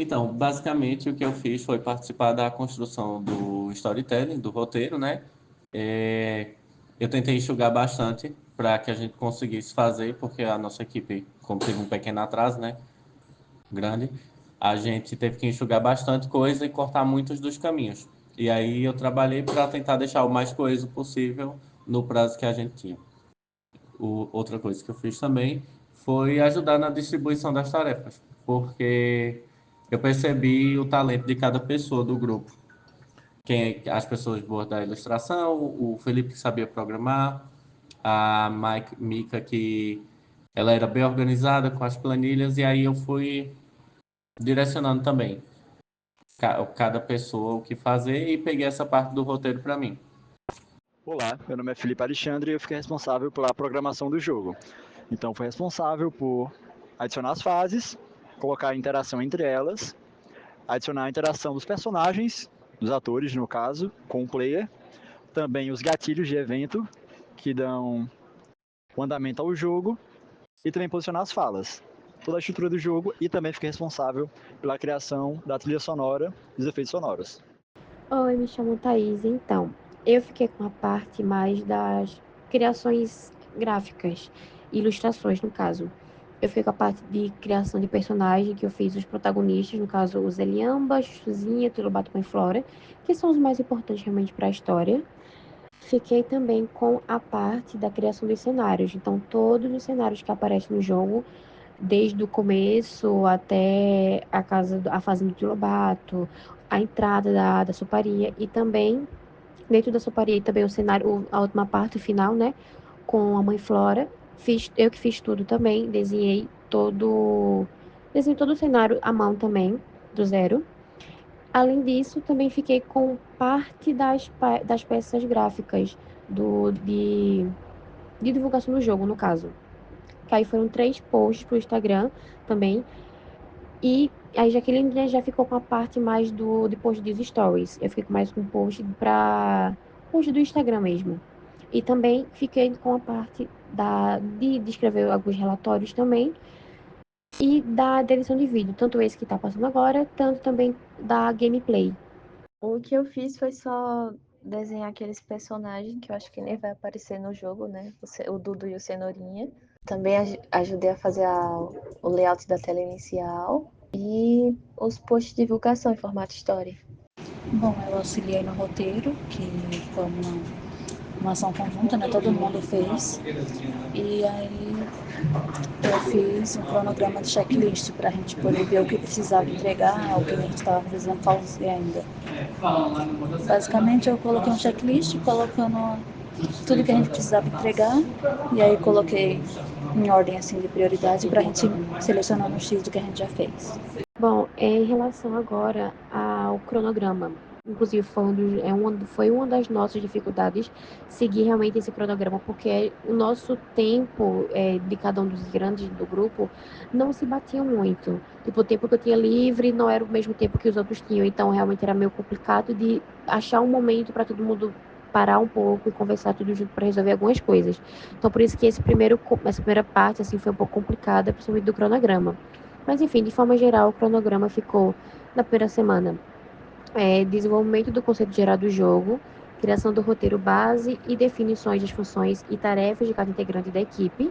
Então, basicamente, o que eu fiz foi participar da construção do storytelling, do roteiro, né? É, eu tentei enxugar bastante para que a gente conseguisse fazer, porque a nossa equipe, como teve um pequeno atraso, né? Grande, a gente teve que enxugar bastante coisa e cortar muitos dos caminhos. E aí eu trabalhei para tentar deixar o mais coeso possível no prazo que a gente tinha. Outra coisa que eu fiz também foi ajudar na distribuição das tarefas, porque eu percebi o talento de cada pessoa do grupo. As pessoas boas da ilustração, o Felipe que sabia programar, a Mika que ela era bem organizada com as planilhas, e aí eu fui direcionando também cada pessoa o que fazer e peguei essa parte do roteiro para mim. Olá, meu nome é Felipe Alexandre e eu fiquei responsável pela programação do jogo. Então, fui responsável por adicionar as fases, colocar a interação entre elas, adicionar a interação dos personagens, dos atores no caso, com o player, também os gatilhos de evento que dão o andamento ao jogo e também posicionar as falas. Toda a estrutura do jogo e também fiquei responsável pela criação da trilha sonora e dos efeitos sonoros. Oi, me chamo Thaís. Então, eu fiquei com a parte mais das criações gráficas, ilustrações, no caso. Eu fiquei com a parte de criação de personagem, que eu fiz os protagonistas, no caso, os Eliamba, Chuchuzinha, Turubato e Flora, que são os mais importantes realmente para a história. Fiquei também com a parte da criação dos cenários. Então, todos os cenários que aparecem no jogo, desde o começo até a fazenda do Lobato, a entrada da soparia e também dentro da soparia e também o cenário, a última parte, o final, né, com a mãe Flora. Eu que fiz tudo também, desenhei todo o cenário à mão também, do zero. Além disso, também fiquei com parte das peças gráficas do, de, de divulgação do jogo, no caso. Que aí foram 3 posts pro Instagram também. E aí Jaqueline já ficou com a parte mais de post dos stories. Eu fiquei mais com post do Instagram mesmo. E também fiquei com a parte de escrever alguns relatórios também. E da edição de vídeo, tanto esse que tá passando agora, tanto também da gameplay. O que eu fiz foi só desenhar aqueles personagens que eu acho que nem vai aparecer no jogo, né? O Dudu e o Cenourinha. Também ajudei a fazer o layout da tela inicial e os posts de divulgação em formato story. Bom, eu auxiliei no roteiro, que foi uma ação conjunta, né? Todo mundo fez. E aí eu fiz um cronograma de checklist para a gente poder ver o que precisava entregar, o que a gente estava precisando fazer ainda. Basicamente eu coloquei um checklist colocando tudo que a gente precisava entregar e aí coloquei em ordem assim de prioridade para a gente selecionar no X do que a gente já fez. Bom, em relação agora ao cronograma, inclusive foi uma das nossas dificuldades seguir realmente esse cronograma, porque o nosso tempo de cada um dos grandes do grupo não se batia muito. Tipo, o tempo que eu tinha livre não era o mesmo tempo que os outros tinham, então realmente era meio complicado de achar um momento para todo mundo parar um pouco e conversar tudo junto para resolver algumas coisas. Então, por isso que essa primeira parte assim foi um pouco complicada, principalmente do cronograma. Mas, enfim, de forma geral, o cronograma ficou na primeira semana. Desenvolvimento do conceito geral do jogo, criação do roteiro base e definições das funções e tarefas de cada integrante da equipe.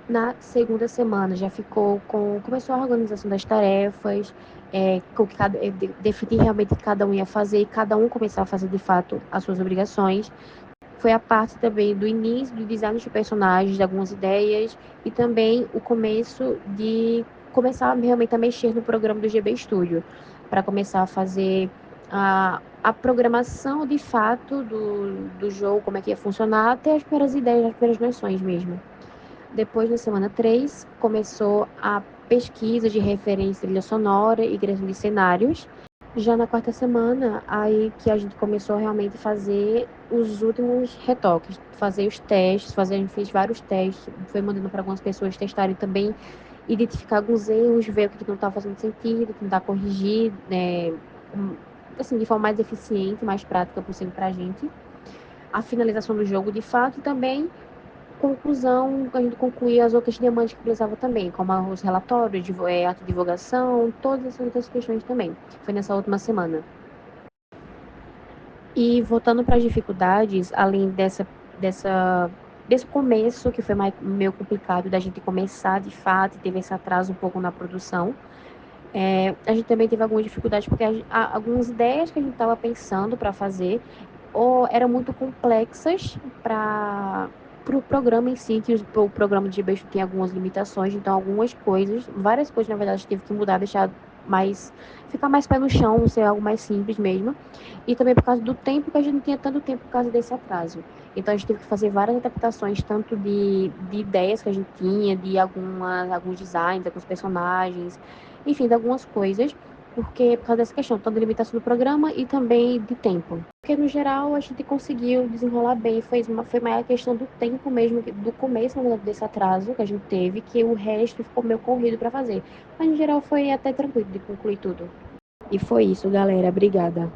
Na segunda semana já começou a organização das tarefas, definir realmente o que cada um ia fazer e cada um começar a fazer de fato as suas obrigações. Foi a parte também do início do design de personagens, de algumas ideias, e também o começo de começar realmente a mexer no programa do GB Studio, para começar a fazer a programação de fato do jogo, como é que ia funcionar, até as primeiras ideias, as primeiras noções mesmo. Depois, na semana 3, começou a pesquisa de referência trilha sonora e criação de cenários. Já na quarta semana, aí que a gente começou realmente a fazer os últimos retoques, fazer os testes, a gente fez vários testes, foi mandando para algumas pessoas testarem também, identificar alguns erros, ver o que não está fazendo sentido, tentar corrigir, né, assim, de forma mais eficiente, mais prática possível para a gente. A finalização do jogo, de fato, e também conclusão, a gente concluía as outras demandas que precisava também, como os relatórios, ato de divulgação, todas essas outras questões também. Foi nessa última semana. E voltando para as dificuldades, além desse começo, que foi meio complicado da gente começar de fato, e teve esse atraso um pouco na produção, a gente também teve algumas dificuldades, porque algumas ideias que a gente estava pensando para fazer ou eram muito complexas para o programa em si, que o programa de GBX tem algumas limitações, então várias coisas, na verdade, a gente teve que mudar, ficar mais pé no chão, ser algo mais simples mesmo. E também por causa do tempo, que a gente não tinha tanto tempo por causa desse atraso. Então a gente teve que fazer várias adaptações, tanto de ideias que a gente tinha, de alguns designs, alguns personagens, enfim, de algumas coisas, porque por causa dessa questão, tanto de limitação do programa e também de tempo. Porque no geral a gente conseguiu desenrolar bem, foi maior a questão do tempo mesmo, do começo, na verdade, desse atraso que a gente teve, que o resto ficou meio corrido para fazer. Mas no geral foi até tranquilo de concluir tudo. E foi isso, galera. Obrigada.